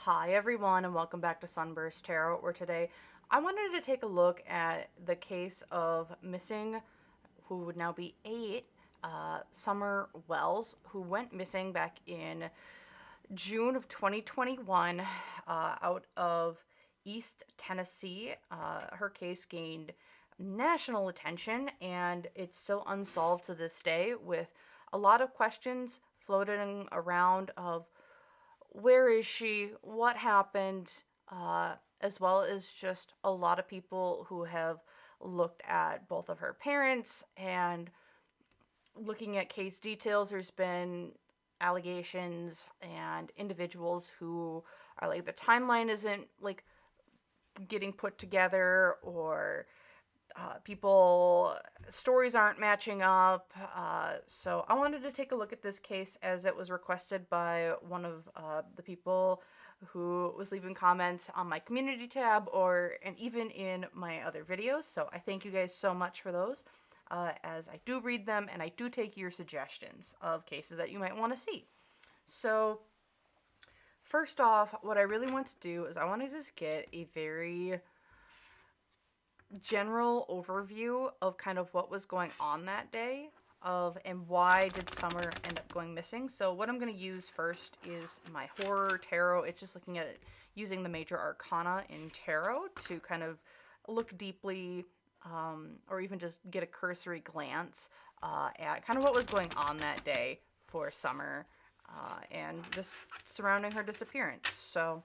Hi everyone and welcome back to SunBurst Tarot, where today I wanted to take a look at the case of missing, who would now be 8, Summer Wells, who went missing back in June of 2021 out of East Tennessee. Her case gained national attention and it's still unsolved to this day, with a lot of questions floating around of where is she, what happened, as well as just a lot of people who have looked at both of her parents and looking at case details. There's been allegations and individuals who are like, the timeline isn't like getting put together, or people stories aren't matching up. So I wanted to take a look at this case as it was requested by one of the people who was leaving comments on my community tab, and even in my other videos. So I thank you guys so much for those, as I do read them and I do take your suggestions of cases that you might want to see. So first off, what I really want to do is I want to just get a very general overview of kind of what was going on that day, and why did Summer end up going missing. So what I'm going to use first is my horror tarot. It's just looking at it using the major arcana in tarot to kind of look deeply, or even just get a cursory glance at kind of what was going on that day for Summer, and just surrounding her disappearance. So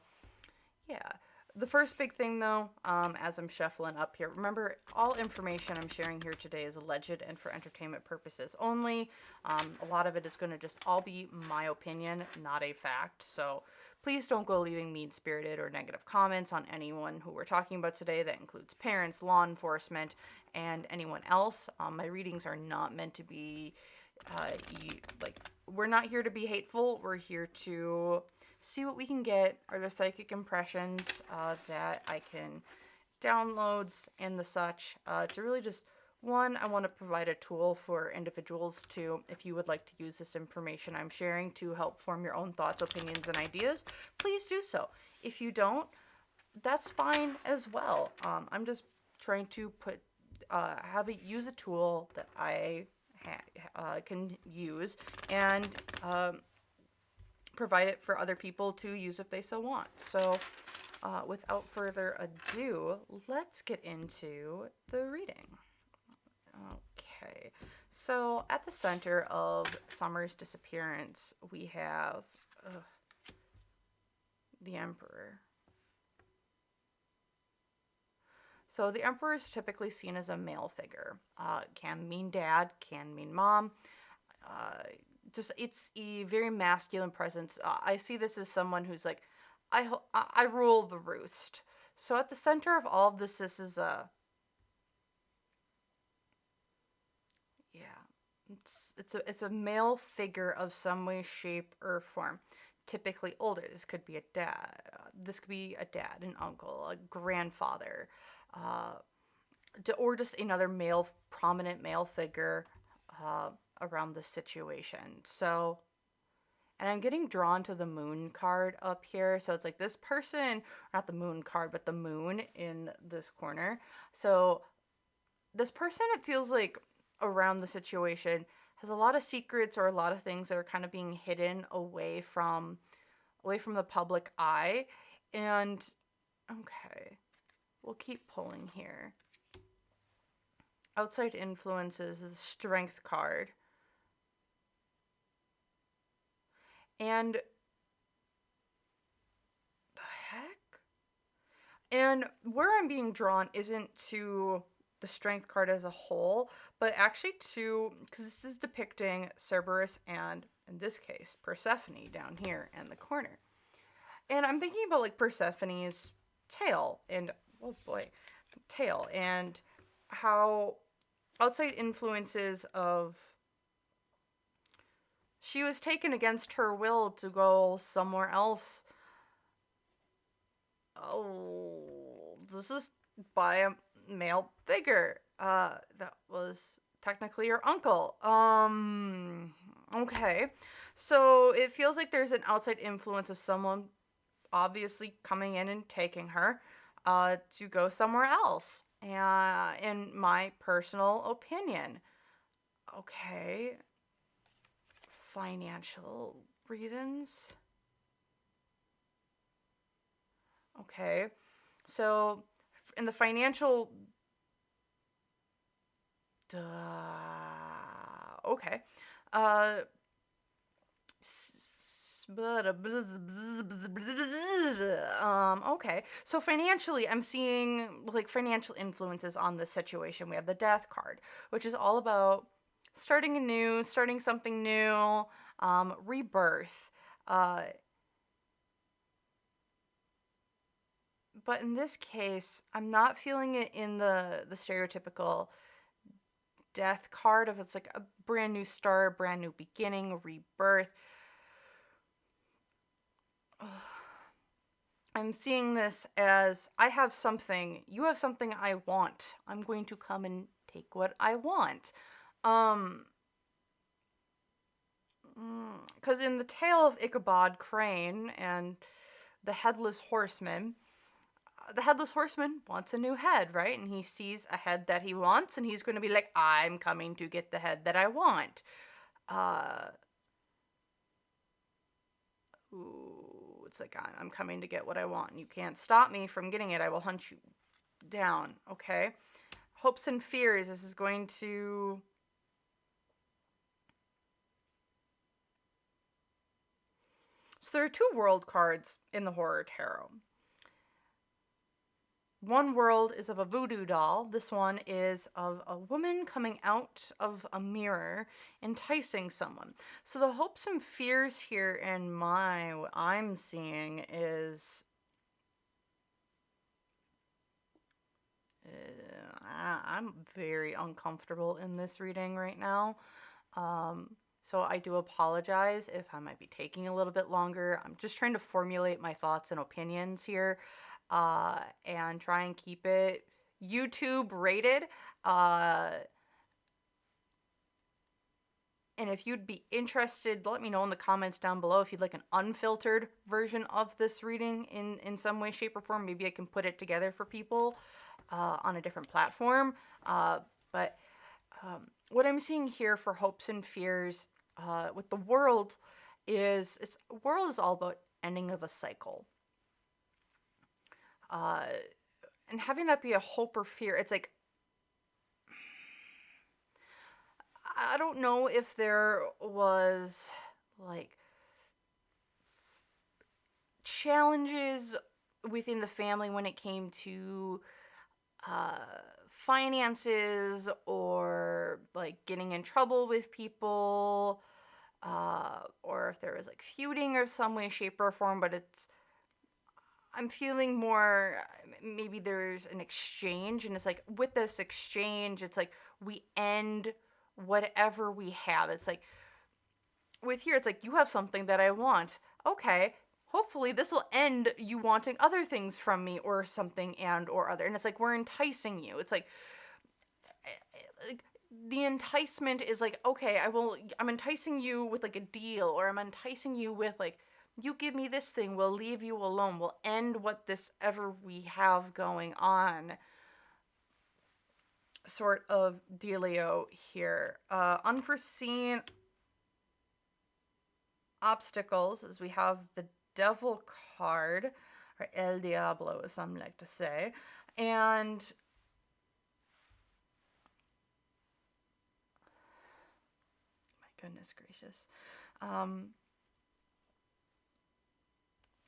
yeah. The first big thing, though, as I'm shuffling up here, remember, all information I'm sharing here today is alleged and for entertainment purposes only. A lot of it is going to just all be my opinion, not a fact. So please don't go leaving mean-spirited or negative comments on anyone who we're talking about today. That includes parents, law enforcement, and anyone else. My readings are not meant to be, we're not here to be hateful. We're here to see what we can get, are the psychic impressions that I can downloads and the such, to really just, one, I want to provide a tool for individuals to, if you would like to use this information I'm sharing to help form your own thoughts, opinions, and ideas, please do so. If you don't, that's fine as well. I'm just trying to use a tool that I can use, and provide it for other people to use if they so want. So without further ado, let's get into the reading. Okay, so at the center of Summer's disappearance, we have the Emperor. So the Emperor is typically seen as a male figure. Can mean dad, can mean mom. It's a very masculine presence. I see this as someone who's like, I rule the roost. So at the center of all of this is it's a male figure of some way, shape, or form. Typically older. This could be a dad. This could be a dad, an uncle, a grandfather, or just another prominent male figure around the situation. So, and I'm getting drawn to the moon card up here. So it's like this person, not the moon card, but the moon in this corner. So this person, it feels like, around the situation has a lot of secrets, or a lot of things that are kind of being hidden away from the public eye. And okay, we'll keep pulling here. Outside influences, the Strength card. And the heck? And where I'm being drawn isn't to the Strength card as a whole, but actually to, because this is depicting Cerberus and, in this case, Persephone down here in the corner. And I'm thinking about like Persephone's tail, and and how outside influences of, she was taken against her will to go somewhere else. Oh, this is by a male figure. That was technically her uncle. Okay. So it feels like there's an outside influence of someone obviously coming in and taking her to go somewhere else. In my personal opinion. Okay. Financial reasons. Okay. So, in the financial. Okay. Uh. Okay. So financially, I'm seeing like financial influences on this situation. We have the death card, which is all about starting anew, starting something new, rebirth. Uh, but in this case, I'm not feeling it in the stereotypical death card of it's like a brand new start, brand new beginning, rebirth. I'm seeing this as I have something, you have something I want. I'm going to come and take what I want. Because in the tale of Ichabod Crane and the Headless Horseman, the Headless Horseman wants a new head, right? And he sees a head that he wants, and he's going to be like, I'm coming to get the head that I want. It's like, I'm coming to get what I want. You can't stop me from getting it. I will hunt you down, okay? Hopes and fears. This is going to... So there are two world cards in the Horror Tarot. One world is of a voodoo doll. This one is of a woman coming out of a mirror, enticing someone. So the hopes and fears here in what I'm seeing is... I'm very uncomfortable in this reading right now. So I do apologize if I might be taking a little bit longer. I'm just trying to formulate my thoughts and opinions here. And try and keep it YouTube rated. And if you'd be interested, let me know in the comments down below if you'd like an unfiltered version of this reading in some way, shape, or form. Maybe I can put it together for people on a different platform. But what I'm seeing here for hopes and fears with the world is world is all about ending of a cycle. And having that be a hope or fear, it's like, I don't know if there was like challenges within the family when it came to finances or like getting in trouble with people, or if there was like feuding of some way, shape, or form, but I'm feeling more, maybe there's an exchange, and it's like, with this exchange, it's like, we end whatever we have. It's like, with here, it's like, you have something that I want. Okay, hopefully this will end you wanting other things from me or something or other. And it's like, we're enticing you. It's like the enticement is like, okay, I'm enticing you with like a deal, or I'm enticing you with like, you give me this thing, we'll leave you alone, we'll end what this ever we have going on sort of dealio here. Unforeseen obstacles, as we have the Devil card, or El Diablo as some like to say, and my goodness gracious.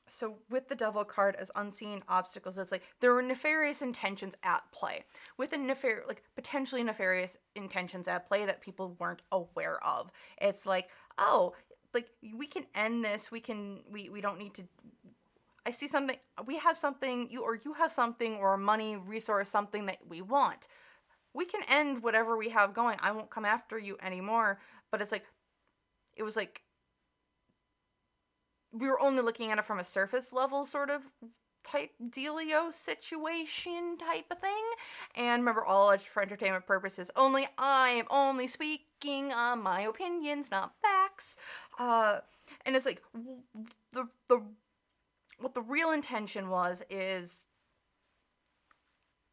So with the Devil card as unseen obstacles, it's like there were nefarious intentions at play. With the potentially nefarious intentions at play that people weren't aware of. It's like, oh, like we can end this. We don't need to. I see something. We have something. You have something, or money, resource, something that we want. We can end whatever we have going. I won't come after you anymore. But it's like, it was like, we were only looking at it from a surface level sort of type dealio situation type of thing. And remember, all for entertainment purposes only. I am only speaking on my opinions, not facts. And it's like, the what the real intention was is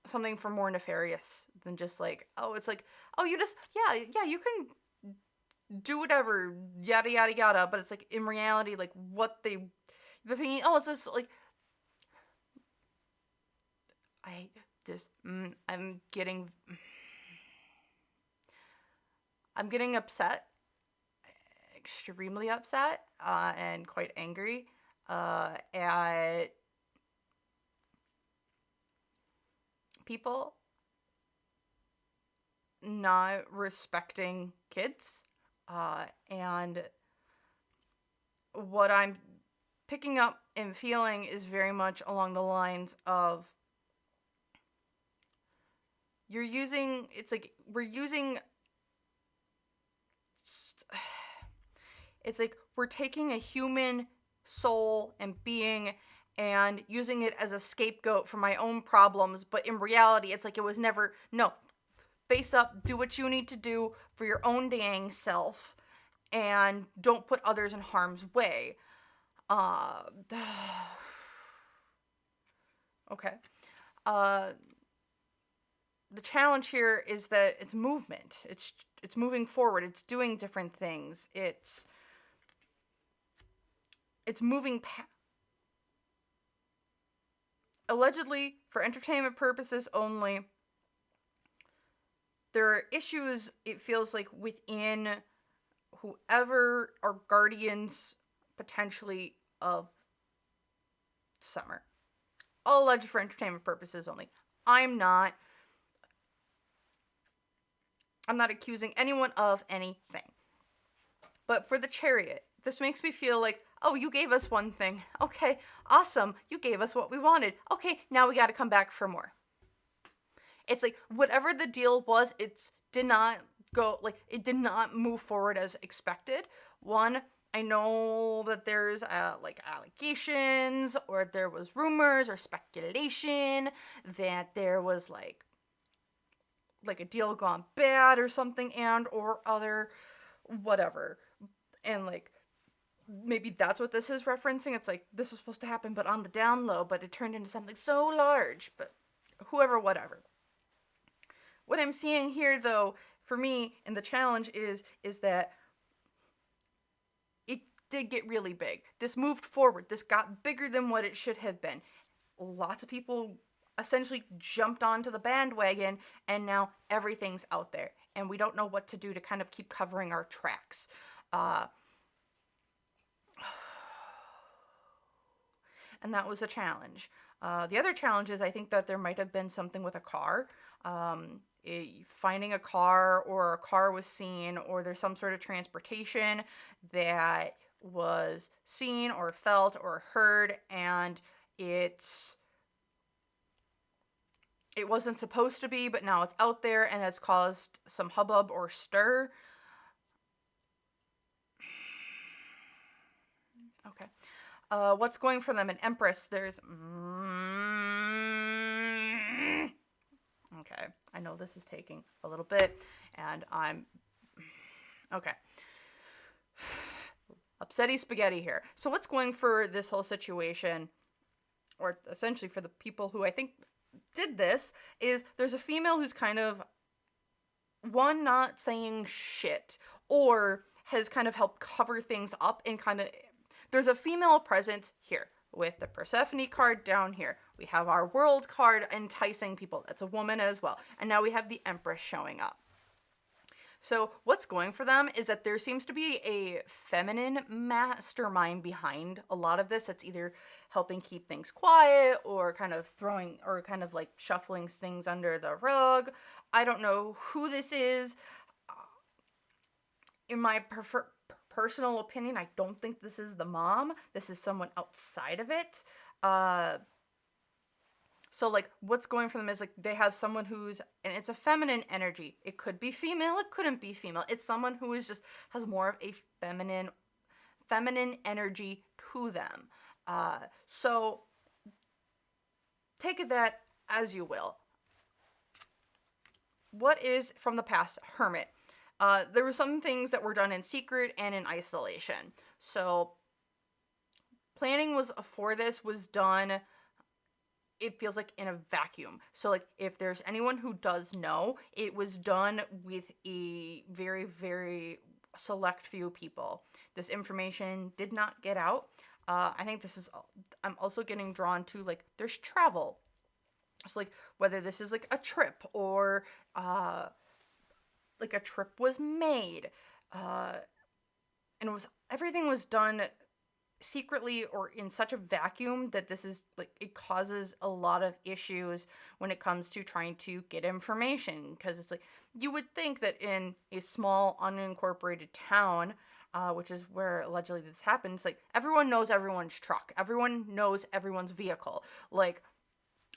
something for more nefarious than just like, oh, it's like, oh, you just, yeah, you can do whatever, yada, yada, yada. But it's like, in reality, like, the thing, oh, it's just like, I'm getting upset, extremely upset, and quite angry, at people not respecting kids, and what I'm picking up and feeling is very much along the lines of it's like we're taking a human soul and being and using it as a scapegoat for my own problems, but in reality it's like it was never, no, face up, do what you need to do for your own dang self, and don't put others in harm's way. uh okay. uh the challenge here is that it's movement. It's moving forward. It's doing different things. It's moving allegedly for entertainment purposes only. There are issues, it feels like, within whoever are guardians potentially of Summer. All alleged for entertainment purposes only. I'm not accusing anyone of anything. But for the Chariot, this makes me feel like, oh, you gave us one thing. Okay, awesome. You gave us what we wanted. Okay, now we got to come back for more. It's like, whatever the deal was, it did not move forward as expected. One, I know that there's like allegations, or there was rumors or speculation that there was like a deal gone bad or something, and or other whatever. And like, maybe that's what this is referencing. It's like, this was supposed to happen but on the down low, but it turned into something so large. But whoever, whatever. What I'm seeing here, though, for me, in the challenge is that it did get really big. This moved forward. This got bigger than what it should have been. Lots of people essentially jumped onto the bandwagon, and now everything's out there, and we don't know what to do to kind of keep covering our tracks. And that was a challenge. The other challenge is, I think that there might have been something with a car. Finding a car, or a car was seen, or there's some sort of transportation that was seen or felt or heard, and it wasn't supposed to be, but now it's out there and has caused some hubbub or stir. Okay. What's going for them? An Empress. There's... Okay. I know this is taking a little bit, and I'm... Okay. Upsetty spaghetti here. So what's going for this whole situation, or essentially for the people who I think did this, is there's a female who's kind of, one, not saying shit, or has kind of helped cover things up, and kind of... There's a female presence here with the Persephone card down here. We have our World card enticing people. That's a woman as well. And now we have the Empress showing up. So what's going for them is that there seems to be a feminine mastermind behind a lot of this. It's either helping keep things quiet, or kind of like shuffling things under the rug. I don't know who this is. In my personal opinion, I don't think this is the mom. This is someone outside of it. So like, what's going for them is like, they have someone who's, and it's a feminine energy. It could be female, it couldn't be female. It's someone who is just, has more of a feminine energy to them. So take that as you will. What is from the past? Hermit. There were some things that were done in secret and in isolation. So planning was for this was done, it feels like in a vacuum. So like if there's anyone who does know, it was done with a very, very select few people. This information did not get out. I think this is, I'm also getting drawn to like there's travel. It's like whether this is like a trip or like a trip was made. And it was, everything was done secretly or in such a vacuum that this is like, it causes a lot of issues when it comes to trying to get information, because it's like you would think that in a small unincorporated town, which is where allegedly this happens, like everyone knows everyone's truck, everyone knows everyone's vehicle. Like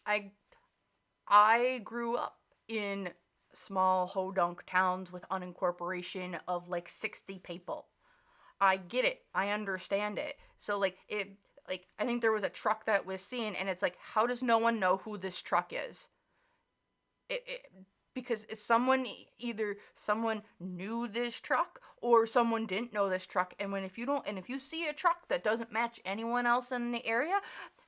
I grew up in small hodunk towns with unincorporation of like 60 people. I get it. I understand it. So like I think there was a truck that was seen, and it's like, how does no one know who this truck is? Because it's someone, either someone knew this truck or someone didn't know this truck. And if you see a truck that doesn't match anyone else in the area,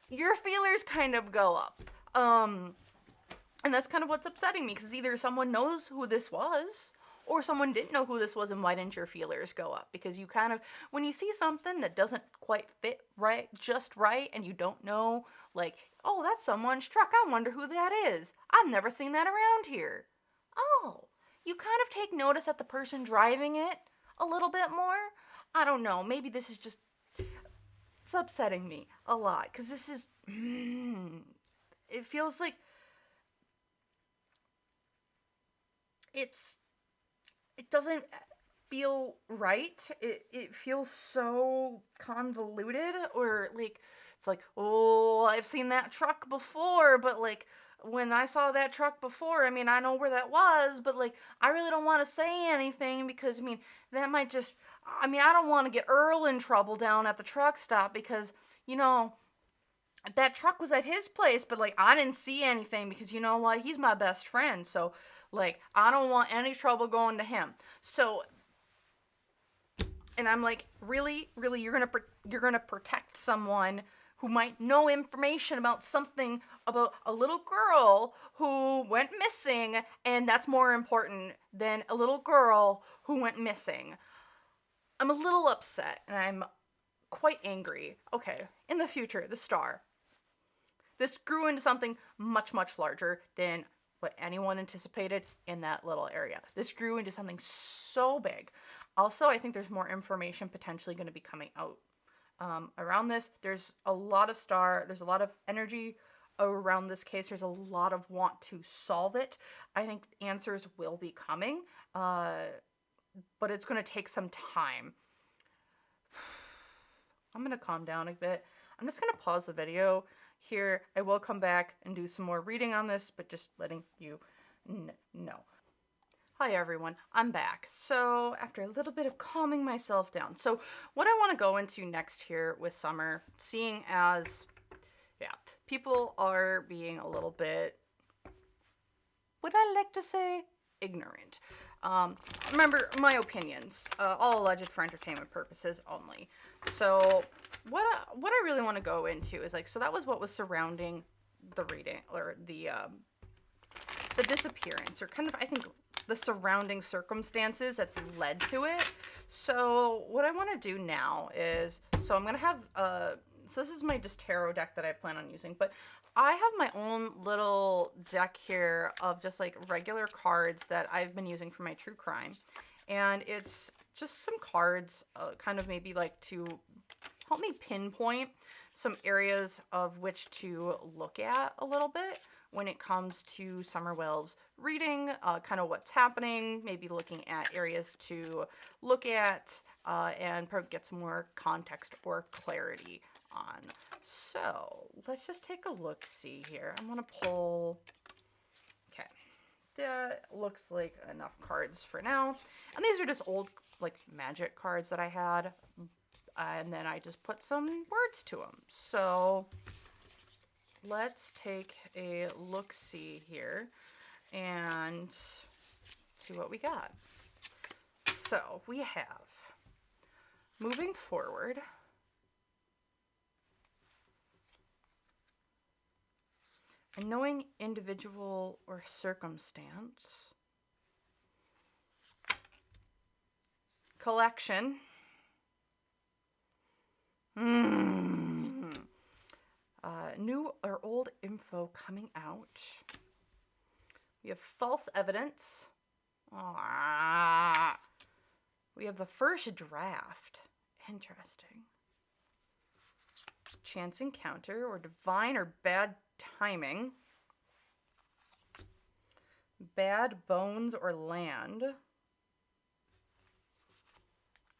your feelers kind of go up. And that's kind of what's upsetting me, because either someone knows who this was or someone didn't know who this was, and why didn't your feelers go up? Because you kind of, when you see something that doesn't quite fit right, just right, and you don't know, like, oh, that's someone's truck, I wonder who that is. I've never seen that around here. Oh, you kind of take notice at the person driving it a little bit more. I don't know, maybe this is just, it's upsetting me a lot, because this is, it feels like, it doesn't feel right. It feels so convoluted, or like, it's like, oh, I've seen that truck before, but like, when I saw that truck before, I mean, I know where that was, but like, I really don't want to say anything, because I mean, that might just, I mean, I don't want to get Earl in trouble down at the truck stop, because, you know, that truck was at his place, but like, I didn't see anything, because you know what, he's my best friend, so like, I don't want any trouble going to him. So, and I'm like, really, you're gonna protect someone who might know information about something, about a little girl who went missing, and that's more important than a little girl who went missing. I'm a little upset, and I'm quite angry. Okay, in the future, the star. This grew into something much, much larger than what anyone anticipated in that little area. This grew into something so big. Also, I think there's more information potentially going to be coming out around this. There's a lot of there's a lot of energy around this case. There's a lot of want to solve it. I think answers will be coming, but it's going to take some time. I'm going to calm down a bit. I'm just going to pause the video here. I will come back and do some more reading on this, but just letting you know. Hi everyone, I'm back. So after a little bit of calming myself down, so what I want to go into next here with Summer, seeing as, yeah, people are being a little bit, would I like to say, ignorant. Remember, my opinions, all alleged for entertainment purposes only. So what I really want to go into is like, so that was what was surrounding the reading, or the disappearance, or kind of, I think, the surrounding circumstances that's led to it. So what I want to do now is, so I'm going to have, so this is my just tarot deck that I plan on using, but I have my own little deck here of just like regular cards that I've been using for my true crime. And it's just some cards, kind of maybe like to help me pinpoint some areas of which to look at a little bit when it comes to Summer Wells reading, kind of what's happening, maybe looking at areas to look at, and probably get some more context or clarity on. So let's just take a look-see here. I'm gonna pull, okay, that looks like enough cards for now. And these are just old, like, magic cards that I had, and then I just put some words to them. So let's take a look-see here and see what we got. So we have, moving forward, A knowing individual or circumstance. Collection. New or old info coming out. We have false evidence. We have the first draft. Interesting. Chance encounter or divine or bad timing. Bad bones or land.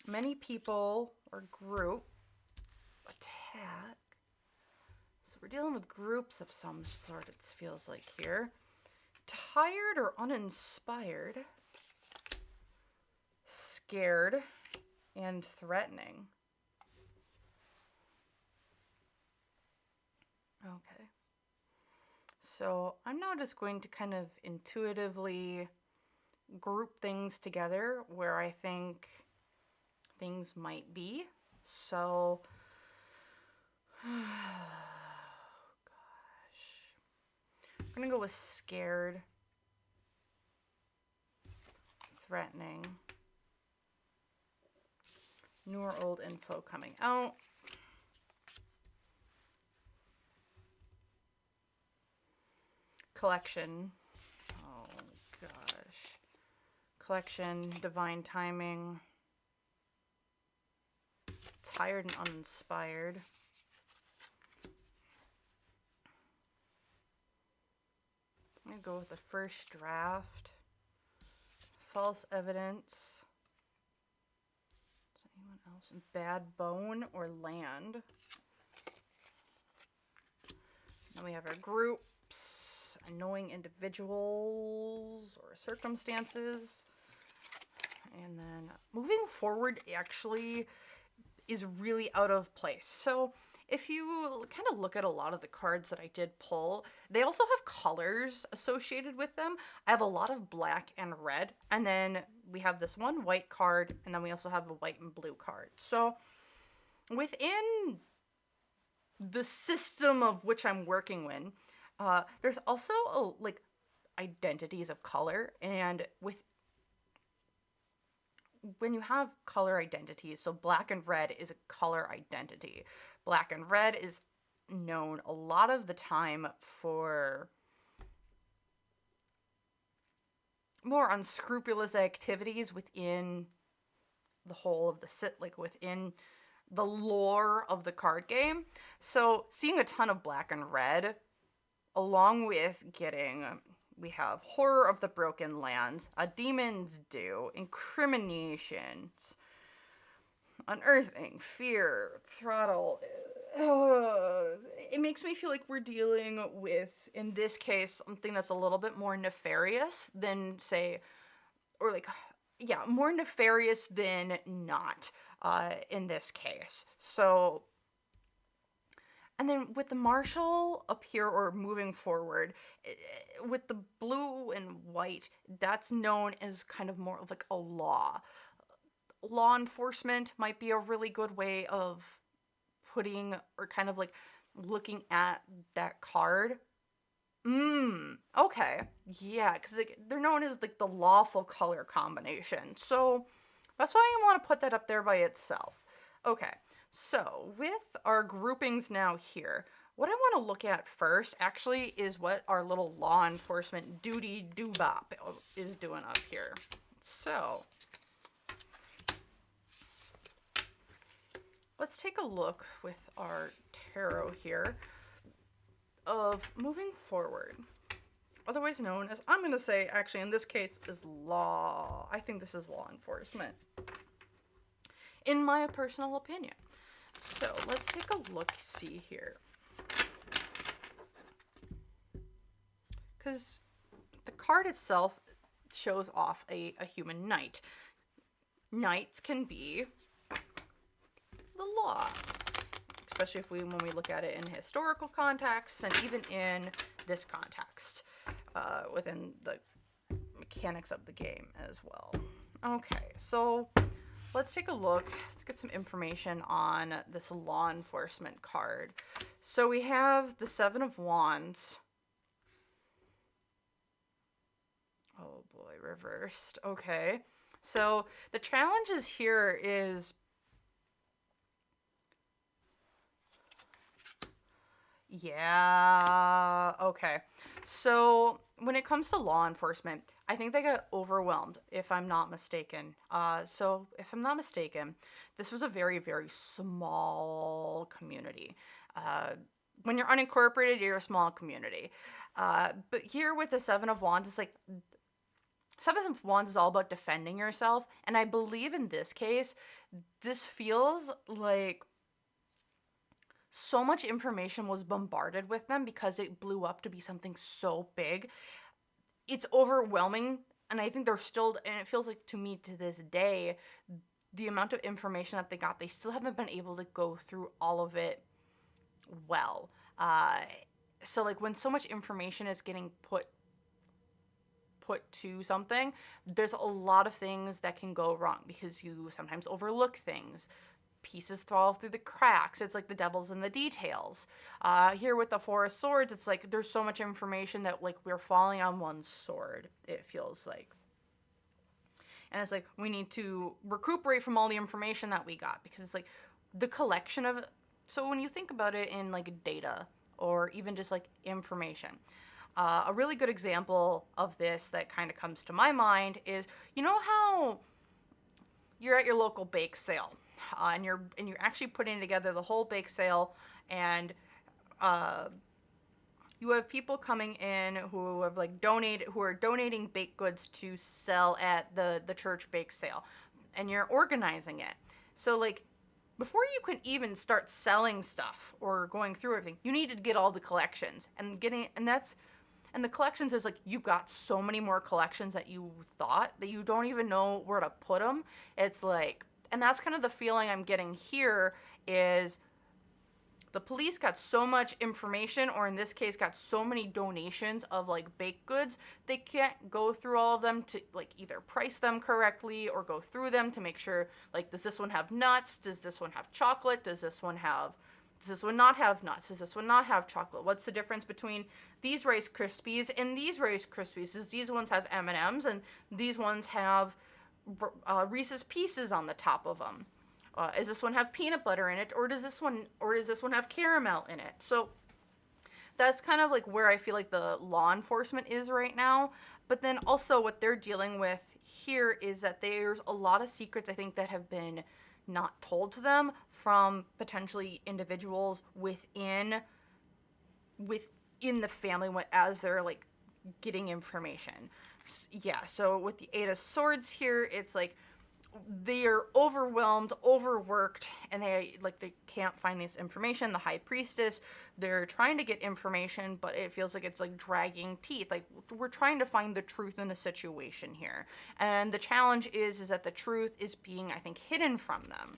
Many people or group. Attack. So we're dealing with groups of some sort, it feels like here. Tired or uninspired. Scared and threatening. Okay. So I'm now just going to kind of intuitively group things together where I think things might be. So, oh gosh. I'm going to go with scared, threatening, new or old info coming out. Collection. Oh gosh. Collection, divine timing. Tired and uninspired. I'm going to go with the first draft. False evidence. Is there anyone else? Bad bone or land. Then we have our groups. Knowing individuals or circumstances. And then moving forward actually is really out of place. So if you kind of look at a lot of the cards that I did pull, they also have colors associated with them. I have a lot of black and red, and then we have this one white card, and then we also have a white and blue card. So within the system of which I'm working with, there's also like identities of color, and when you have color identities, so black and red is a color identity. Black and red is known a lot of the time for more unscrupulous activities within the whole of within the lore of the card game. So seeing a ton of black and red, along with getting, we have horror of the broken lands, a demon's due, incriminations, unearthing, fear, throttle. It makes me feel like we're dealing with, in this case, something that's a little bit more nefarious than, say, or like, yeah, more nefarious than not in this case. So, and then with the marshal up here, or moving forward, with the blue and white, that's known as kind of more of like a law. Law enforcement might be a really good way of putting, or kind of like looking at that card. Okay. Yeah, because like, they're known as like the lawful color combination. So that's why I want to put that up there by itself. Okay. So, with our groupings now here, what I want to look at first actually is what our little law enforcement duty doobop is doing up here. So, let's take a look with our tarot here of moving forward. Otherwise known as, I'm going to say, actually in this case, is law. I think this is law enforcement, in my personal opinion. So let's take a look-see here. Because the card itself shows off a human knight. Knights can be the law, especially when we look at it in historical context, and even in this context, within the mechanics of the game as well. Okay, so let's take a look. Let's get some information on this law enforcement card. So we have the Seven of Wands, reversed. Okay. So the challenges here is, yeah, okay. So when it comes to law enforcement, I think they got overwhelmed, if I'm not mistaken. So if I'm not mistaken, this was a very, very small community. Uh, when you're unincorporated, you're a small community. But here with the Seven of Wands, it's like Seven of Wands is all about defending yourself, and I believe in this case, this feels like so much information was bombarded with them because it blew up to be something so big. It's overwhelming, and I think they're still, and it feels like to me to this day, the amount of information that they got, they still haven't been able to go through all of it well. Uh, so like when so much information is getting put to something, there's a lot of things that can go wrong because you sometimes overlook things. Pieces fall through the cracks. It's like the devil's in the details. Here with the Four of Swords, it's like there's so much information that like we're falling on one sword, it feels like. And it's like we need to recuperate from all the information that we got because it's like the collection of, so when you think about it in like data or even just like information, a really good example of this that kind of comes to my mind is, you know how you're at your local bake sale, and you're actually putting together the whole bake sale, and you have people coming in who have like who are donating baked goods to sell at the church bake sale, and you're organizing it. So like before you can even start selling stuff or going through everything, you need to get all the collections, and the collections is like you've got so many more collections that you thought that you don't even know where to put them. It's like, and that's kind of the feeling I'm getting here is the police got so much information, or in this case got so many donations of like baked goods, they can't go through all of them to like either price them correctly or go through them to make sure like, does this one have nuts, does this one have chocolate, does this one not have nuts, does this one not have chocolate, what's the difference between these Rice Krispies and these Rice Krispies, does these ones have M&Ms and these ones have Reese's Pieces on the top of them. Does this one have peanut butter in it, or does this one have caramel in it? So that's kind of like where I feel like the law enforcement is right now. But then also what they're dealing with here is that there's a lot of secrets I think that have been not told to them from potentially individuals within the family as they're like getting information. Yeah, so with the Eight of Swords here, it's like they're overwhelmed, overworked, and they can't find this information. The High Priestess, they're trying to get information, but it feels like it's like dragging teeth. Like we're trying to find the truth in the situation here, and the challenge is that the truth is being, I think, hidden from them.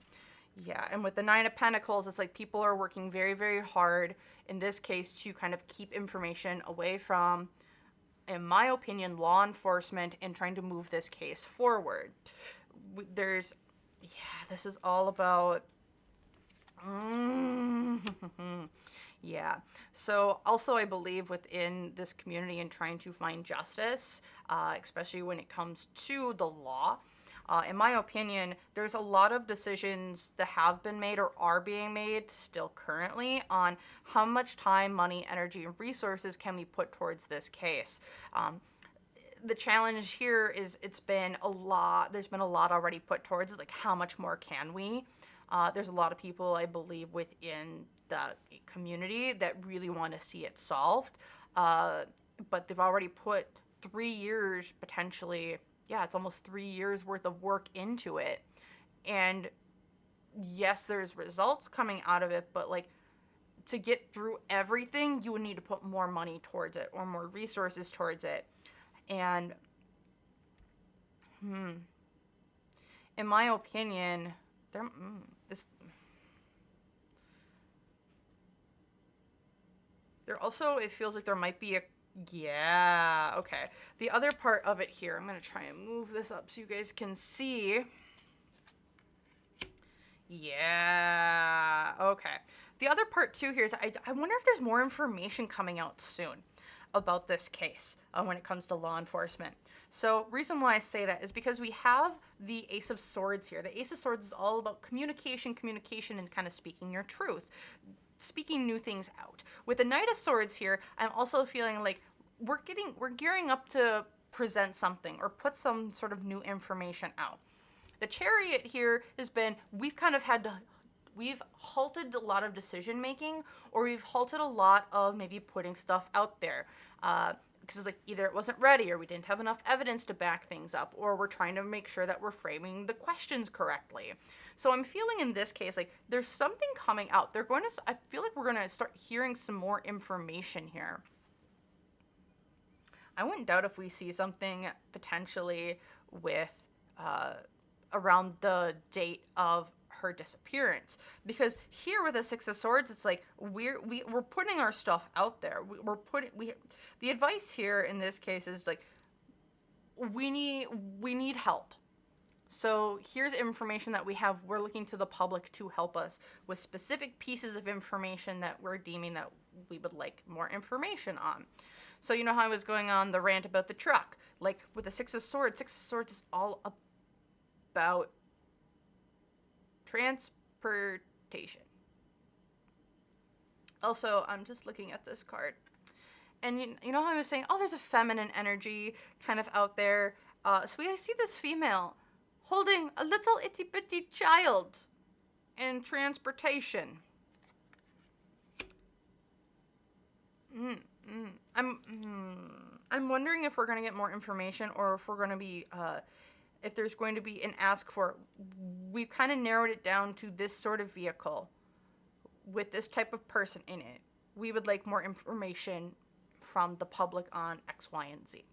Yeah, and with the Nine of Pentacles, it's like people are working very, very hard in this case to kind of keep information away from, in my opinion, law enforcement, and trying to move this case forward. This is all about, yeah. So also I believe within this community and trying to find justice, especially when it comes to the law, in my opinion, there's a lot of decisions that have been made or are being made still currently on how much time, money, energy, and resources can we put towards this case. The challenge here is there's been a lot already put towards it, like how much more can we? There's a lot of people, I believe, within the community that really want to see it solved, but they've already put 3 years, potentially, it's almost 3 years worth of work into it, and yes, there's results coming out of it, but like to get through everything, you would need to put more money towards it or more resources towards it. And in my opinion, there also, it feels like there might be okay. The other part of it here, I'm going to try and move this up so you guys can see. Yeah, okay. The other part too here is I wonder if there's more information coming out soon. about this case when it comes to law enforcement. So reason why I say that is because we have the Ace of Swords here. The Ace of Swords is all about communication, and kind of speaking your truth, speaking new things out. With the Knight of Swords here, I'm also feeling like we're gearing up to present something or put some sort of new information out. The Chariot here has been, we've halted a lot of decision making, or we've halted a lot of maybe putting stuff out there. Because it's like either it wasn't ready, or we didn't have enough evidence to back things up, or we're trying to make sure that we're framing the questions correctly. So I'm feeling in this case like there's something coming out. I feel like we're going to start hearing some more information here. I wouldn't doubt if we see something potentially with around the date of her disappearance, because here with the Six of Swords, it's like we're putting our stuff out there. The advice here in this case is like we need help. So here's information that we have. We're looking to the public to help us with specific pieces of information that we're deeming that we would like more information on. So you know how I was going on the rant about the truck, like with the Six of Swords is all about transportation. Also, I'm just looking at this card, and you know how I was saying, oh, there's a feminine energy kind of out there. So I see this female holding a little itty bitty child in transportation. I'm wondering if we're going to get more information, or if we're going to be if there's going to be an ask for. We've kind of narrowed it down to this sort of vehicle with this type of person in it. We would like more information from the public on X, Y, and Z.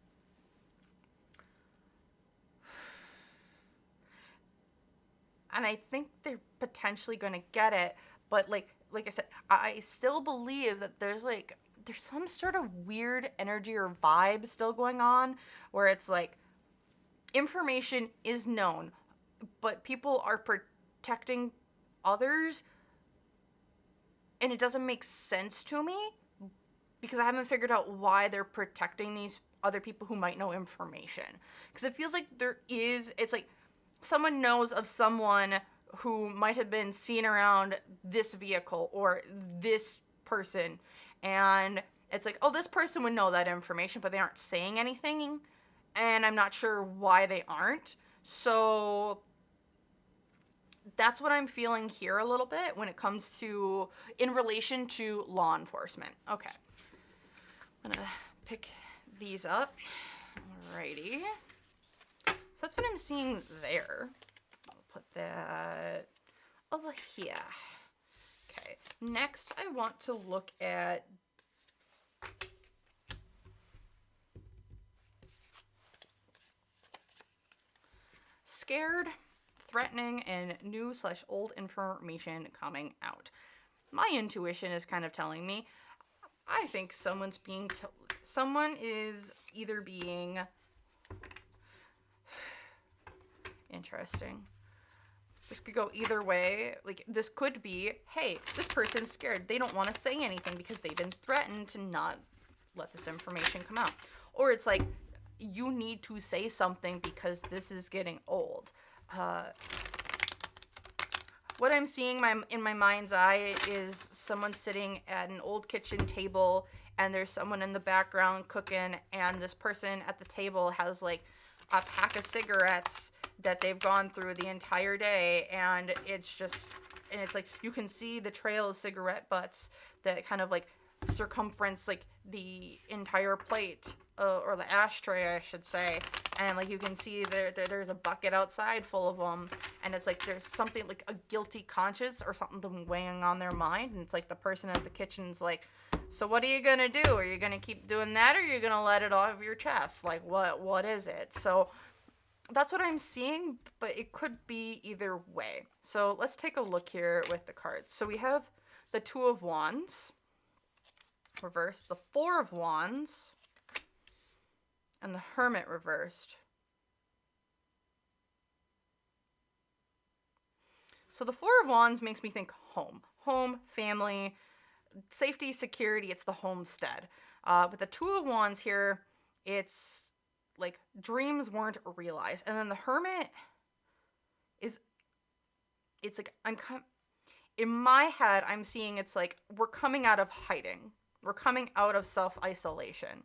And I think they're potentially going to get it, but like I said, I still believe that there's some sort of weird energy or vibe still going on, where it's like information is known, but people are protecting others, and it doesn't make sense to me, because I haven't figured out why they're protecting these other people who might know information. Because it feels like it's like someone knows of someone who might have been seen around this vehicle or this person, and it's like, oh, this person would know that information, but they aren't saying anything, and I'm not sure why they aren't. So that's what I'm feeling here a little bit when it comes to, in relation to law enforcement. Okay. I'm gonna pick these up. Alrighty. So that's what I'm seeing there. I'll put that over here. Okay. Next, I want to look at scared, threatening, and new/old information coming out. My intuition is kind of telling me, I think someone is either being interesting. This could go either way. Like, this could be, hey, this person's scared. They don't want to say anything because they've been threatened to not let this information come out. Or it's like, you need to say something because this is getting old. What I'm seeing in my mind's eye is someone sitting at an old kitchen table, and there's someone in the background cooking, and this person at the table has like a pack of cigarettes that they've gone through the entire day, and it's like you can see the trail of cigarette butts that kind of like circumference like the entire plate, or the ashtray, I should say. And like you can see there's a bucket outside full of them, and it's like there's something like a guilty conscience or something weighing on their mind, and it's like the person at the kitchen's like, so what are you gonna do? Are you gonna keep doing that, or are you gonna let it off your chest? Like what is it? So that's what I'm seeing, but it could be either way. So let's take a look here with the cards. So we have the Two of Wands reversed, the Four of Wands, and the Hermit reversed. So the Four of Wands makes me think home, family, safety, security. It's the homestead. With the Two of Wands here, it's like dreams weren't realized. And then the Hermit is, it's like, in my head, I'm seeing it's like we're coming out of hiding. We're coming out of self-isolation.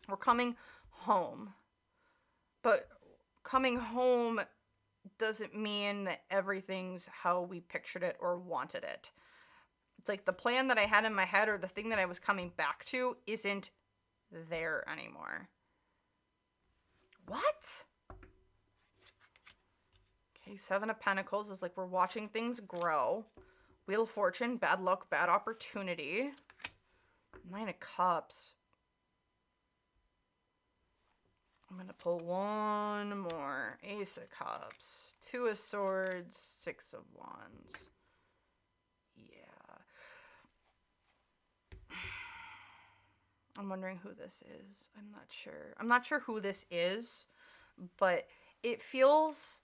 We're coming home. But coming home doesn't mean that everything's how we pictured it or wanted it. It's like the plan that I had in my head or the thing that I was coming back to isn't there anymore. What? Okay, Seven of Pentacles is like we're watching things grow. Wheel of Fortune, bad luck, bad opportunity. Nine of Cups. I'm going to pull one more. Ace of Cups. Two of Swords. Six of Wands. Yeah. I'm wondering who this is. I'm not sure. I'm not sure who this is, but it feels...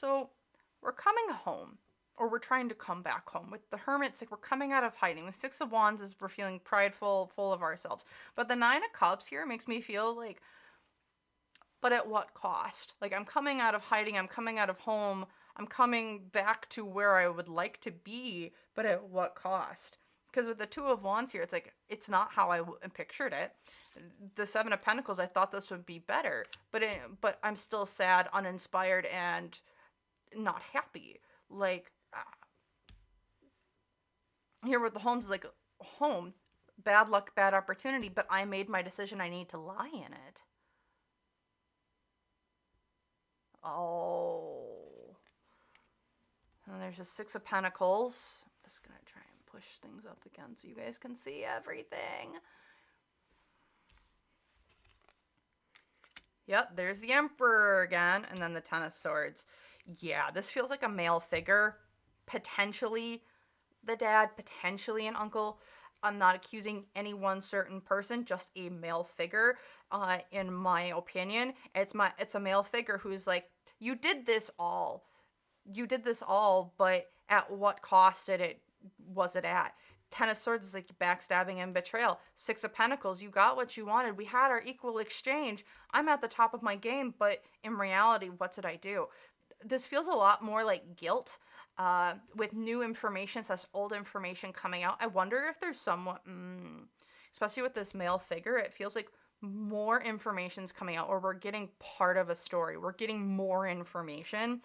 So, we're coming home. Or we're trying to come back home. With the Hermit, it's like we're coming out of hiding. The Six of Wands is we're feeling prideful, full of ourselves. But the Nine of Cups here makes me feel like, but at what cost? Like, I'm coming out of hiding, I'm coming out of home, I'm coming back to where I would like to be, but at what cost? Because with the Two of Wands here, it's like, it's not how I pictured it. The Seven of Pentacles, I thought this would be better. But I'm still sad, uninspired, and not happy. Like... here with the homes is like home, bad luck, bad opportunity, but I made my decision. I need to lie in it. Oh. And there's a Six of Pentacles. I'm just going to try and push things up again so you guys can see everything. Yep, there's the Emperor again, and then the Ten of Swords. Yeah, this feels like a male figure, potentially the dad, potentially an uncle. I'm not accusing any one certain person, just a male figure. In my opinion, it's a male figure who's like, you did this all, but at what cost was it at? Ten of Swords is like backstabbing and betrayal. Six of Pentacles, you got what you wanted. We had our equal exchange. I'm at the top of my game, but in reality, what did I do? This feels a lot more like guilt. With new information, such old information coming out. I wonder if there's somewhat, especially with this male figure, it feels like more information's coming out, or we're getting part of a story. We're getting more information.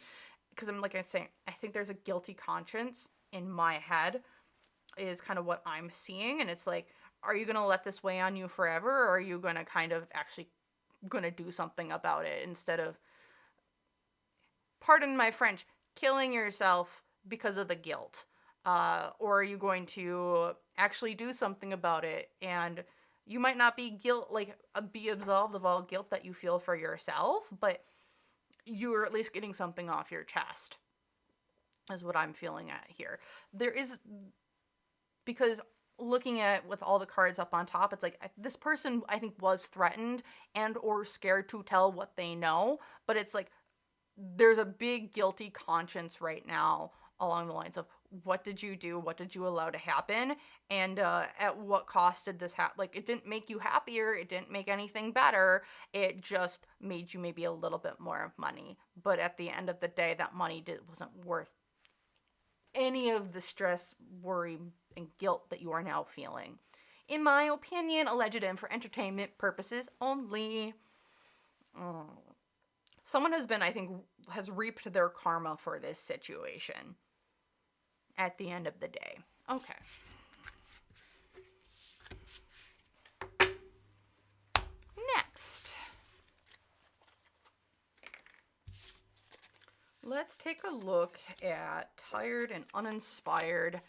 Because like I say, I think there's a guilty conscience in my head is kind of what I'm seeing. And it's like, are you going to let this weigh on you forever? Or are you going to kind of actually going to do something about it instead of, pardon my French, killing yourself because of the guilt? Or are you going to actually do something about it? And you might not be be absolved of all guilt that you feel for yourself, but you're at least getting something off your chest, is what I'm feeling at here. There is, because looking at with all the cards up on top, it's like this person I think was threatened and or scared to tell what they know, but it's like there's a big guilty conscience right now along the lines of, what did you do? What did you allow to happen? And at what cost did this happen? Like, it didn't make you happier. It didn't make anything better. It just made you maybe a little bit more money. But at the end of the day, that money wasn't worth any of the stress, worry, and guilt that you are now feeling. In my opinion, alleged and for entertainment purposes only. Someone has reaped their karma for this situation at the end of the day. Okay. Next, let's take a look at tired and uninspired,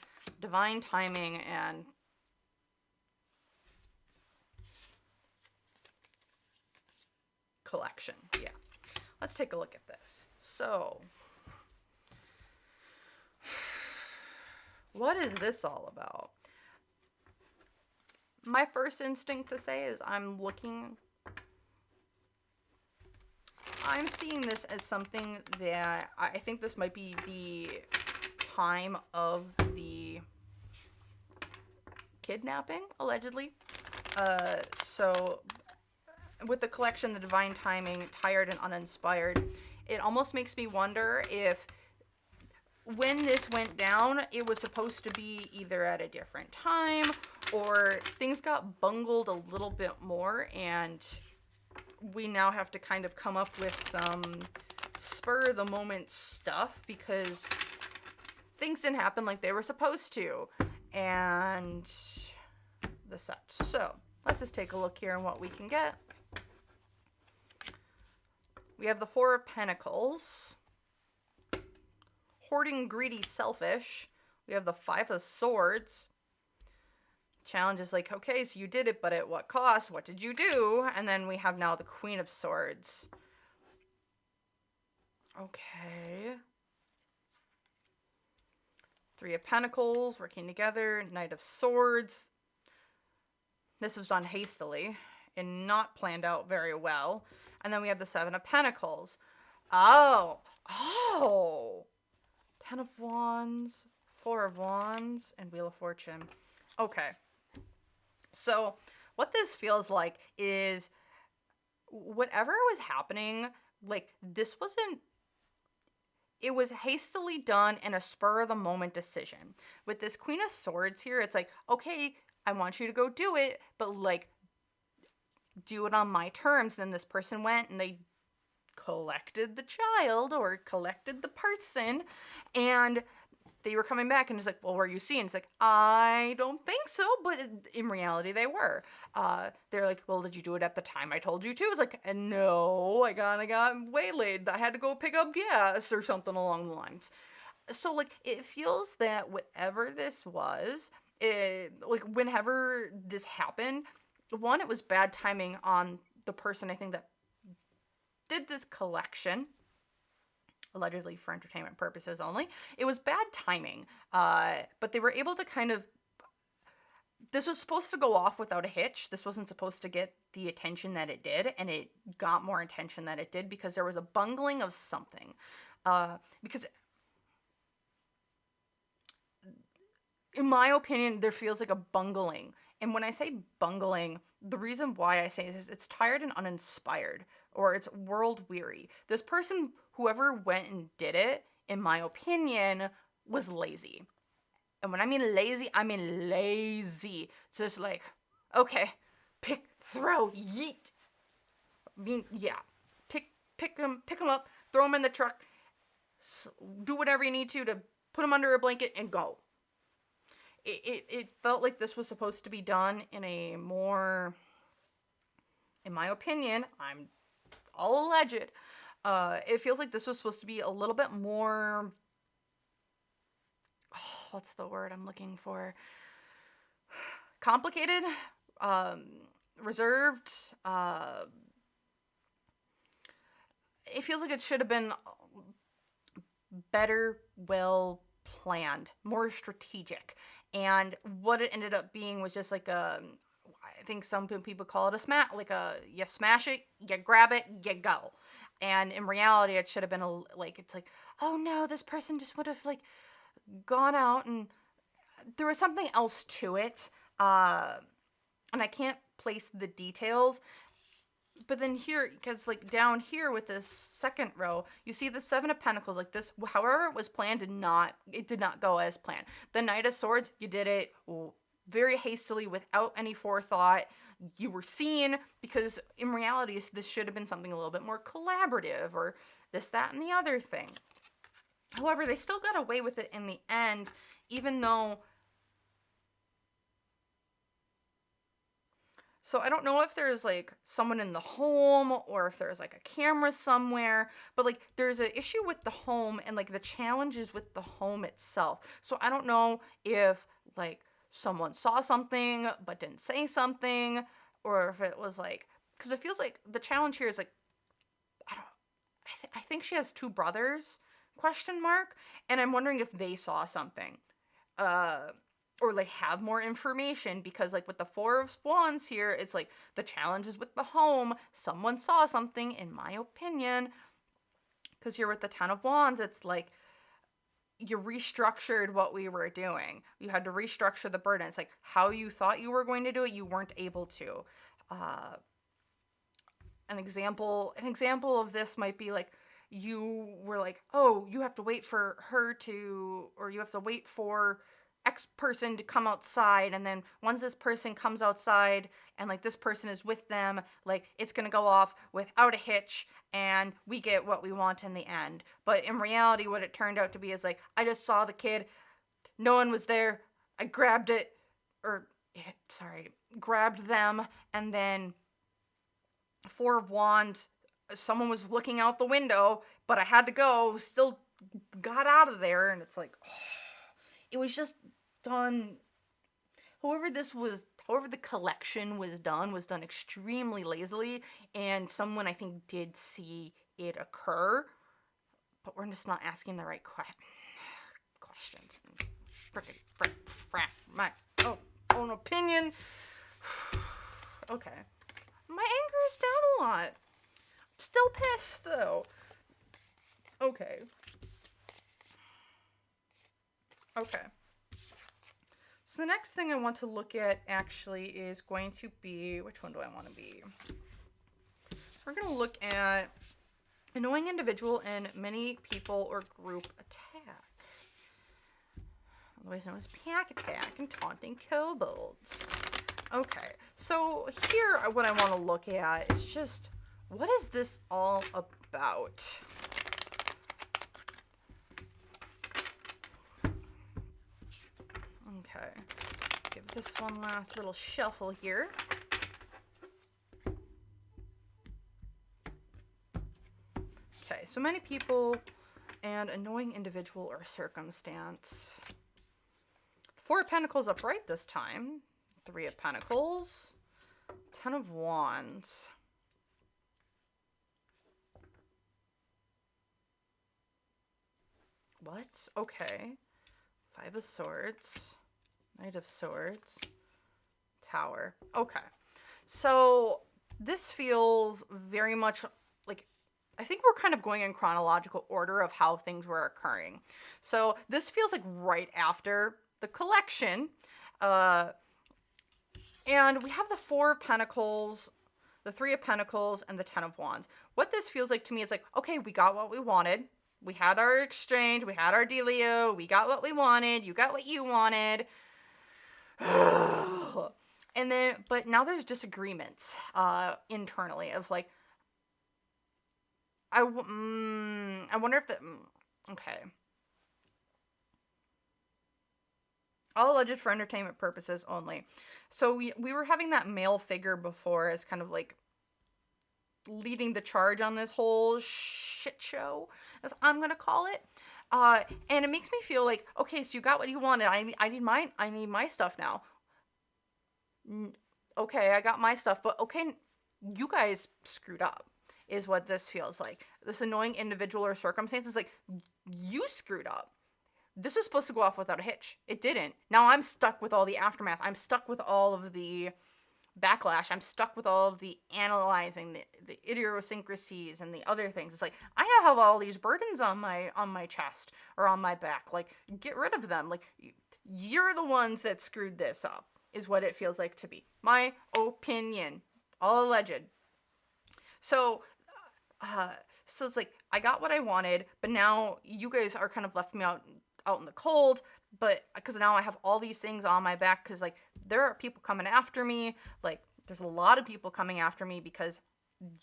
divine timing, and collection. Yeah. Let's take a look at this. So, what is this all about? My first instinct to say is I'm seeing this as something that I think this might be the time of the kidnapping, allegedly. So with the collection, The Divine Timing, Tired and Uninspired, it almost makes me wonder if when this went down, it was supposed to be either at a different time or things got bungled a little bit more, and we now have to kind of come up with some spur of the moment stuff because things didn't happen like they were supposed to, and the such. So let's just take a look here on what we can get. We have the Four of Pentacles, hoarding, greedy, selfish. We have the Five of Swords. Challenge is like, okay, so you did it, but at what cost? What did you do? And then we have now the Queen of Swords. Okay. Three of Pentacles, working together. Knight of Swords. This was done hastily and not planned out very well. And then we have the Seven of Pentacles. Oh. Ten of Wands, Four of Wands, and Wheel of Fortune. Okay. So what this feels like is whatever was happening, like this wasn't, it was hastily done in a spur of the moment decision. With this Queen of Swords here, it's like, okay, I want you to go do it, but like do it on my terms. Then this person went and they collected the child or collected the person, and they were coming back and it's like, well, were you seen? It's like, I don't think so, but in reality they were. They're like, well, did you do it at the time I told you to? It's like, no, I got waylaid. I had to go pick up gas or something along the lines. So like, it feels that whatever this was, like whenever this happened, one, it was bad timing on the person I think that did this collection, allegedly for entertainment purposes only. It was bad timing, but they were able to kind of, this was supposed to go off without a hitch. This wasn't supposed to get the attention that it did, and it got more attention than it did because there was a bungling of something. Because in my opinion, there feels like a bungling. And when I say bungling, the reason why I say this is it's tired and uninspired, or it's world weary. This person, whoever went and did it, in my opinion, was lazy. And when I mean lazy, I mean lazy. It's just like, okay, pick, throw, yeet. I mean, yeah, pick them up, throw them in the truck, do whatever you need to put them under a blanket and go. It felt like this was supposed to be done in a more, in my opinion, I'm all alleged, it feels like this was supposed to be a little bit more, what's the word I'm looking for? Complicated, reserved, it feels like it should have been better, well planned, more strategic. And what it ended up being was just like I think some people call it a smash, like you smash it, you grab it, you go. And in reality, it should have been it's like, oh no, this person just would have like gone out, and there was something else to it. And I can't place the details. But then here, because like down here with this second row, you see the Seven of Pentacles, like this, however it was planned, it did not go as planned. The Knight of Swords, you did it very hastily without any forethought. You were seen, because in reality, this should have been something a little bit more collaborative, or this, that, and the other thing. However, they still got away with it in the end, even though, so I don't know if there's like someone in the home or if there's like a camera somewhere, but like there's an issue with the home and like the challenges with the home itself. So I don't know if like someone saw something but didn't say something, or if it was like, because it feels like the challenge here is like, I think she has two brothers, ? And I'm wondering if they saw something. Or like have more information, because like with the Four of Wands here, it's like the challenges with the home, someone saw something, in my opinion. Because here with the Ten of Wands, it's like you restructured what we were doing. You had to restructure the burden. It's like how you thought you were going to do it, you weren't able to. Uh, an example of this might be like you were like, oh, you have to wait for her to, or you have to wait for X person to come outside, and then once this person comes outside and like this person is with them, like it's gonna go off without a hitch and we get what we want in the end. But in reality, what it turned out to be is like, I just saw the kid, no one was there, I grabbed it, or sorry, grabbed them, and then Four of Wands, someone was looking out the window, but I had to go, still got out of there, and it's like, it was just done. However the collection was done extremely lazily, and someone I think did see it occur, but we're just not asking the right questions. My own opinion. Okay. My anger is down a lot. I'm still pissed, though. Okay. So the next thing I want to look at actually is going to be, which one do I want to be? We're going to look at annoying individual and many people or group attack. Otherwise known as pack attack and taunting kobolds. Okay, so here what I want to look at is just, what is this all about? Okay, give this one last little shuffle here. Okay, so many people and annoying individual or circumstance. Four of Pentacles upright this time. Three of Pentacles. Ten of Wands. What? Okay. Five of Swords. Knight of Swords. Tower. Okay. So this feels very much like, I think we're kind of going in chronological order of how things were occurring. So this feels like right after the collection. And we have the Four of Pentacles, the Three of Pentacles, and the Ten of Wands. What this feels like to me is like, okay, we got what we wanted. We had our exchange. We had our dealio. We got what we wanted. You got what you wanted. And then, but now there's disagreements internally of like, I wonder if okay. All alleged for entertainment purposes only. So we were having that male figure before as kind of like leading the charge on this whole shit show, as I'm gonna call it. And it makes me feel like, okay, so you got what you wanted. I need my stuff now. Okay, I got my stuff, but okay, you guys screwed up, is what this feels like. This annoying individual or circumstance is like, you screwed up. This was supposed to go off without a hitch. It didn't. Now I'm stuck with all the aftermath. I'm stuck with all of the backlash. I'm stuck with all of the analyzing, the idiosyncrasies and the other things. It's like, I now have all these burdens on my chest or on my back. Like, get rid of them. Like, you're the ones that screwed this up, is what it feels like to be. My opinion. All alleged. So it's like, I got what I wanted, but now you guys are kind of left me out in the cold, but because now I have all these things on my back, because like there are people coming after me, like there's a lot of people coming after me because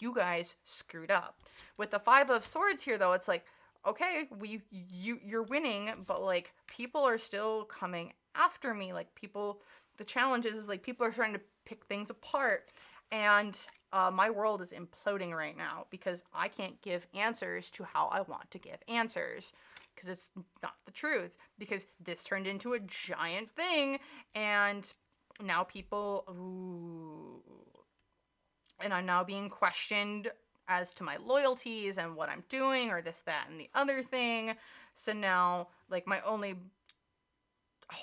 you guys screwed up. With the Five of Swords here though, it's like, okay, you're winning, but like people are still coming after me. Like the challenge is like people are trying to pick things apart, and my world is imploding right now because I can't give answers to how I want to give answers. Because it's not the truth, because this turned into a giant thing, and now and I'm now being questioned as to my loyalties and what I'm doing, or this, that, and the other thing. So now, like,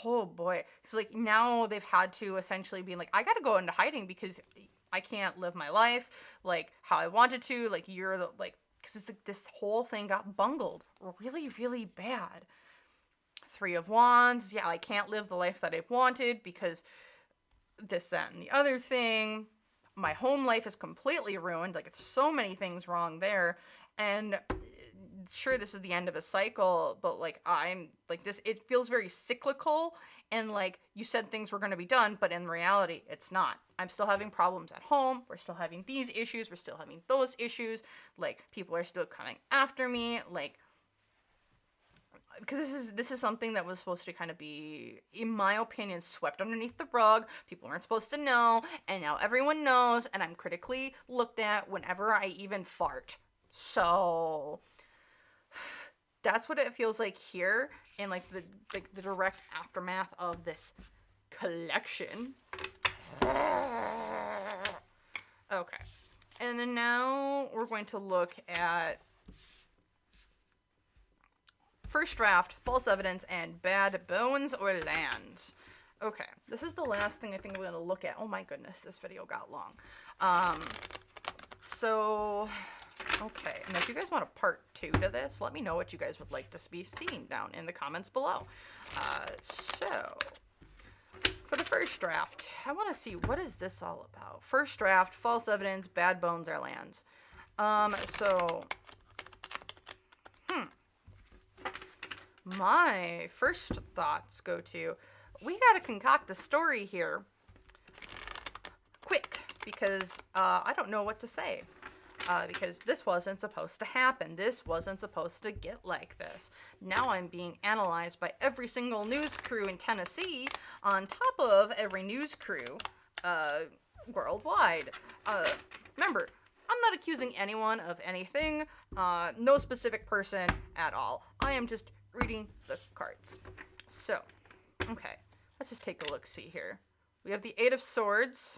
oh boy, so like now they've had to essentially be like, I gotta go into hiding because I can't live my life like how I wanted to, like, you're the, like, because it's like this whole thing got bungled really, really bad. Three of Wands. Yeah, I can't live the life that I've wanted because this, that, and the other thing. My home life is completely ruined. Like, it's so many things wrong there. And sure, this is the end of a cycle, but like, I'm like, this, it feels very cyclical. And like, you said things were going to be done, but in reality, it's not. I'm still having problems at home. We're still having these issues. We're still having those issues. Like, people are still coming after me. Like, because this is something that was supposed to kind of be, in my opinion, swept underneath the rug. People weren't supposed to know, and now everyone knows, and I'm critically looked at whenever I even fart. So that's what it feels like here, in like the direct aftermath of this collection. Okay, and then now we're going to look at first draft, false evidence, and bad bones or lands. Okay, this is the last thing I think we're going to look at. Oh my goodness, this video got long. Okay, and if you guys want a part 2 to this, let me know what you guys would like to be seeing down in the comments below. So, for the first draft, I want to see, what is this all about? First draft, false evidence, bad bones or lands. My first thoughts go to, we gotta concoct a story here quick, because I don't know what to say. Because this wasn't supposed to happen. This wasn't supposed to get like this. Now I'm being analyzed by every single news crew in Tennessee, on top of every news crew worldwide. Remember, I'm not accusing anyone of anything. No specific person at all. I am just reading the cards. So, okay, let's just take a look-see here. We have the Eight of Swords,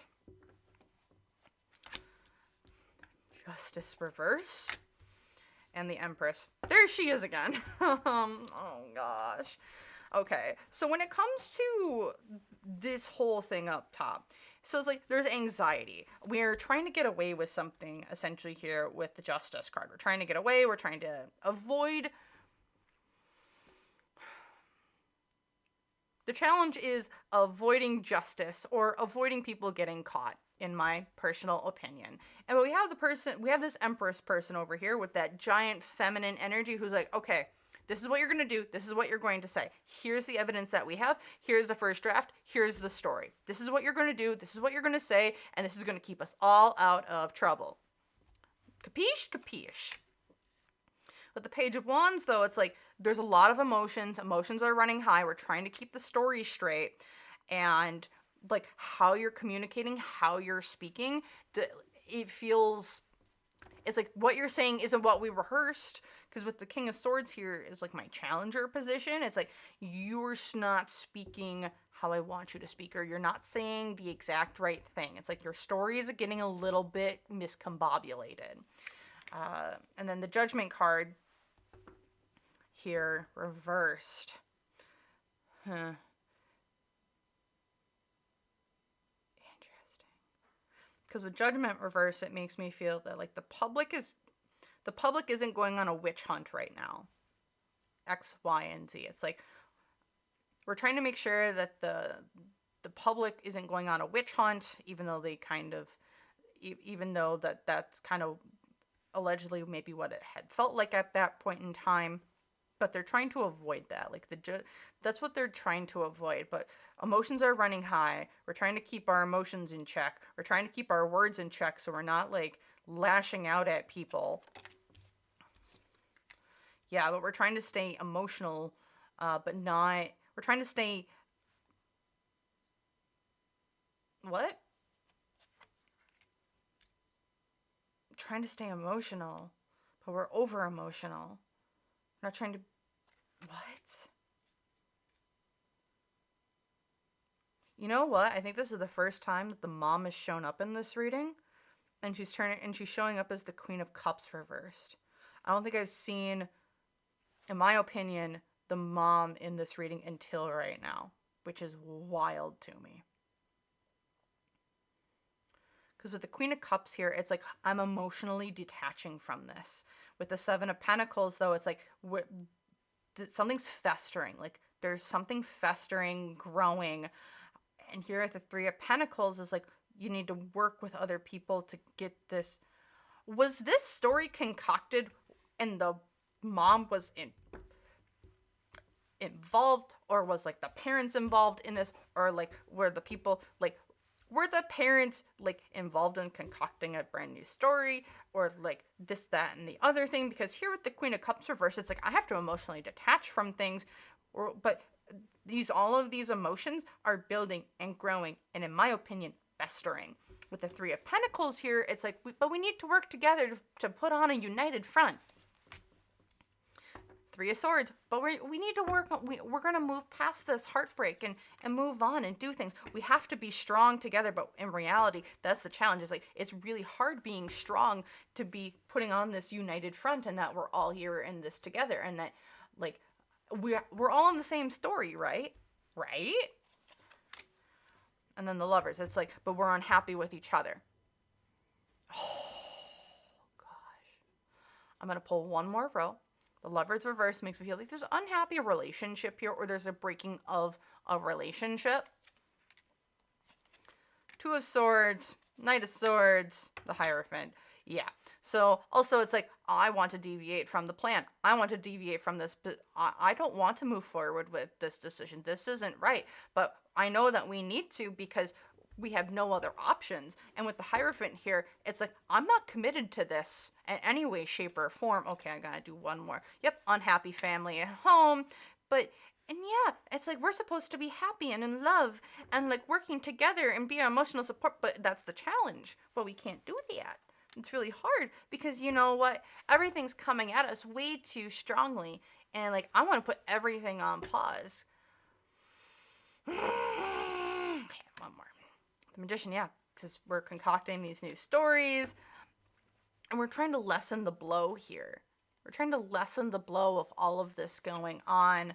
Justice reverse, and the Empress. There she is again. Oh gosh. Okay, so when it comes to this whole thing up top, so it's like there's anxiety. We're trying to get away with something essentially here with the Justice card. We're trying to get away. We're trying to avoid. The challenge is avoiding justice or avoiding people getting caught, in my personal opinion. And we have this Empress person over here with that giant feminine energy who's like, okay, this is what you're going to do. This is what you're going to say. Here's the evidence that we have. Here's the first draft. Here's the story. This is what you're going to do. This is what you're going to say. And this is going to keep us all out of trouble. Capiche? Capiche. With the Page of Wands, though, it's like there's a lot of emotions. Emotions are running high. We're trying to keep the story straight. And like how you're communicating, how you're speaking, it feels, it's like what you're saying isn't what we rehearsed. Because with the King of Swords here is like my challenger position. It's like you're not speaking how I want you to speak, or you're not saying the exact right thing. It's like your story is getting a little bit miscombobulated. And then the Judgment card here, reversed. Interesting. Because with Judgment reversed, it makes me feel that like the public isn't going on a witch hunt right now. X, Y, and Z. It's like we're trying to make sure that the public isn't going on a witch hunt, even though they kind of, even though that's kind of allegedly maybe what it had felt like at that point in time. But they're trying to avoid that. Like that's what they're trying to avoid. But emotions are running high. We're trying to keep our emotions in check. We're trying to keep our words in check so we're not like lashing out at people. Yeah, but we're trying to stay emotional, but not. We're trying to stay. What? Trying to stay emotional, but we're over emotional. We're not trying to. What? You know what? I think this is the first time that the mom has shown up in this reading, and she's showing up as the Queen of Cups reversed. I don't think I've seen, in my opinion, the mom in this reading until right now, which is wild to me. Because with the Queen of Cups here, it's like I'm emotionally detaching from this. With the Seven of Pentacles, though, it's like something's festering. Like there's something festering, growing. And here at the Three of Pentacles is like, you need to work with other people to get this. Was this story concocted and the mom was involved, or was like the parents involved in this, or like were the people like, were the parents like involved in concocting a brand new story, or like this, that, and the other thing? Because here with the Queen of Cups reversed, it's like I have to emotionally detach from things, but all of these emotions are building and growing, and in my opinion, festering. With the Three of Pentacles here, it's like, but we need to work together to put on a united front. Three of Swords, but we need to work on, we're going to move past this heartbreak and move on and do things. We have to be strong together, but in reality, that's the challenge. It's like, it's really hard being strong to be putting on this united front, and that we're all here in this together, and that like we're all in the same story, right? Right? And then the Lovers, it's like, but we're unhappy with each other. Oh, gosh. I'm going to pull one more row. The Lovers reverse makes me feel like there's an unhappy relationship here, or there's a breaking of a relationship. Two of Swords, Knight of Swords, the Hierophant. Yeah. So also it's like, I want to deviate from the plan. I want to deviate from this, but I don't want to move forward with this decision. This isn't right. But I know that we need to, because we have no other options. And with the Hierophant here, it's like, I'm not committed to this in any way, shape, or form. Okay, I gotta do one more. Yep, unhappy family at home. But, and yeah, it's like, we're supposed to be happy and in love and like working together and be our emotional support, but that's the challenge. But we can't do that. It's really hard because, you know what, everything's coming at us way too strongly, and like, I want to put everything on pause. Okay, one more. The Magician, yeah, because we're concocting these new stories, and we're trying to lessen the blow here. We're trying to lessen the blow of all of this going on,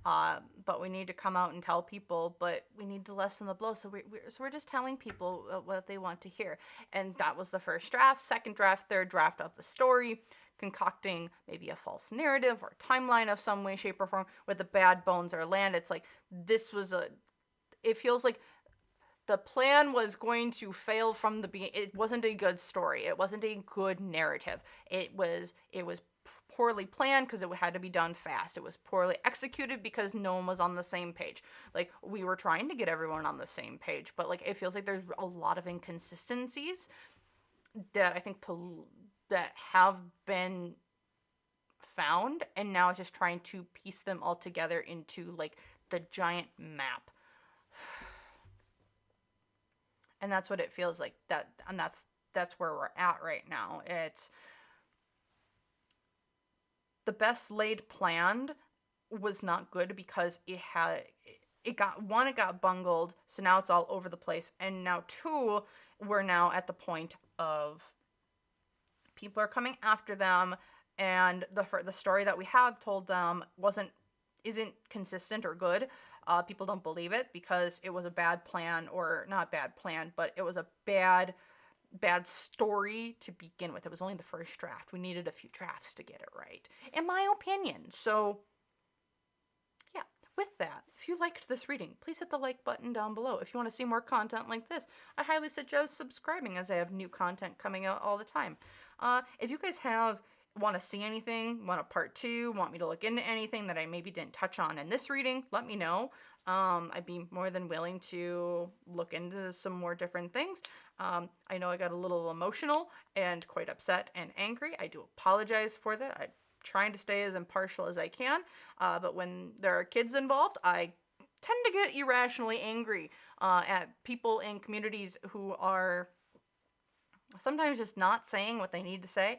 but we need to come out and tell people, but we need to lessen the blow. So we're just telling people what they want to hear. And that was the first draft, second draft, third draft of the story, concocting maybe a false narrative or timeline of some way, shape, or form with the bad bones or land. It's like, it feels like the plan was going to fail from the beginning. It wasn't a good story. It wasn't a good narrative. It was poorly planned because it had to be done fast. It was poorly executed because no one was on the same page. Like, we were trying to get everyone on the same page, but like, it feels like there's a lot of inconsistencies that I think that have been found, and now it's just trying to piece them all together into like the giant map. And that's what it feels like. And that's where we're at right now. It's the best laid planned was not good because it got bungled, so now it's all over the place. And now two, we're now at the point of people are coming after them, and the story that we have told them isn't consistent or good. People don't believe it because it was a bad plan, or not bad plan, but it was a bad story to begin with. It was only the first draft. We needed a few drafts to get it right, in my opinion. So yeah, with that, if you liked this reading, please hit the like button down below. If you want to see more content like this, I highly suggest subscribing, as I have new content coming out all the time. If you guys want to see anything, want a part 2, want me to look into anything that I maybe didn't touch on in this reading, let me know. I'd be more than willing to look into some more different things. I know I got a little emotional and quite upset and angry. I do apologize for that. I'm trying to stay as impartial as I can, but when there are kids involved, I tend to get irrationally angry at people in communities who are sometimes just not saying what they need to say.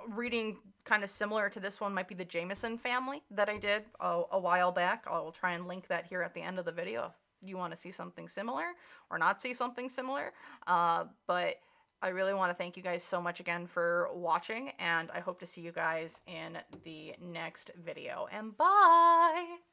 Reading kind of similar to this one might be the Jameson family that I did a while back. I'll try and link that here at the end of the video if you want to see something similar or not see something similar. But I really want to thank you guys so much again for watching, and I hope to see you guys in the next video. And bye!